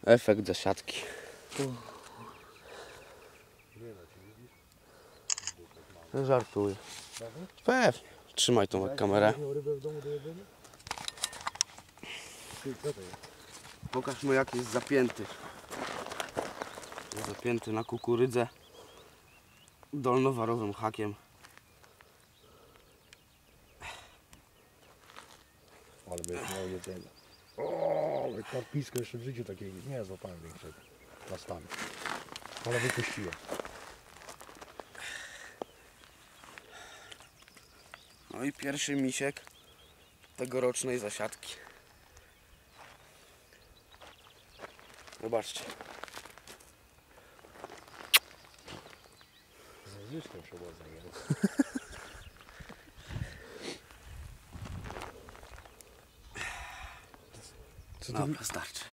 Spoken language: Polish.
Efekt zasiadki. Żartuję. Pewnie. Trzymaj tą kamerę. Pokaż mu, jak jest zapięty. Jest zapięty na kukurydzę dolnowarowym hakiem. Ale będziesz miał jedzenie. O, ale karpisko jeszcze w życiu takiej nie złapałem większego na stan. Ale wypuściłem. No i pierwszy misiek tegorocznej zasiadki. Zobaczcie. Z zyskiem przewodzenia. Dobra, starczy.